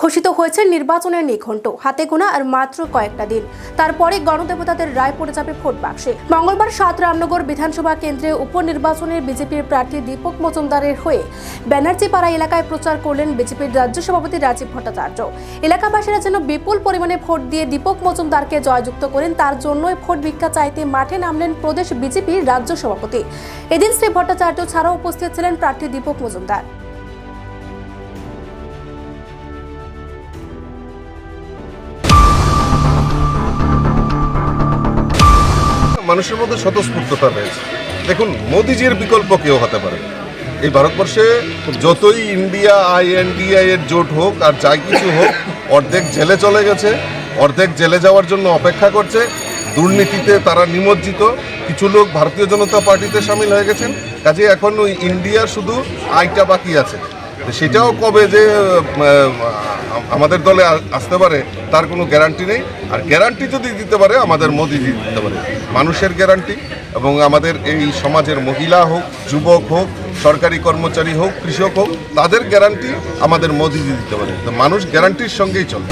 ঘোষিত হয়েছে নির্বাচনের নিঘণ্ট, হাতে গোনা আর মাত্র কয়েকটা দিন, তারপরে গণদেবতাদের রায় পড়ে যাবে ভোট বাক্সে। মঙ্গলবার ৭ রামনগর বিধানসভা কেন্দ্রে উপনির্বাচনের বিজেপির প্রার্থী দীপক মজুমদারের হয়ে ব্যানার্জিপাড়া এলাকায় প্রচার করলেন বিজেপির রাজ্য সভাপতি রাজীব ভট্টাচার্য। এলাকাবাসীরা যেন বিপুল পরিমাণে ভোট দিয়ে দীপক মজুমদারকে জয়যুক্ত করেন, তার জন্যই ভোট ভিক্ষা চাইতে মাঠে নামলেন প্রদেশ বিজেপির রাজ্য সভাপতি। এদিন শ্রী ভট্টাচার্য ছাড়াও উপস্থিত ছিলেন প্রার্থী দীপক মজুমদার। মানুষের মধ্যে স্বতঃস্ফূর্ততা রয়েছে। দেখুন, মোদিজির বিকল্প কেউ হতে পারে। এই ভারতবর্ষে যতই ইন্ডিয়া INDI এর জোট হোক আর যাই কিছু হোক, অর্ধেক জেলে চলে গেছে, অর্ধেক জেলে যাওয়ার জন্য অপেক্ষা করছে। দুর্নীতিতে তারা নিমজ্জিত। কিছু লোক ভারতীয় জনতা পার্টিতে সামিল হয়ে গেছেন। কাজে এখন ওই ইন্ডিয়ার শুধু আইটা বাকি আছে। সেটাও কবে যে আমাদের দলে আসতে পারে তার কোনো গ্যারান্টি নেই। আর গ্যারান্টি যদি দিতে পারে আমাদের মোদিজি দিতে পারে, মানুষের গ্যারান্টি। এবং আমাদের এই সমাজের মহিলা হোক, যুবক হোক, সরকারি কর্মচারী হোক, কৃষক হোক, তাদের গ্যারান্টি আমাদের মোদিজি দিতে পারে। তো মানুষ গ্যারান্টির সঙ্গেই চলে।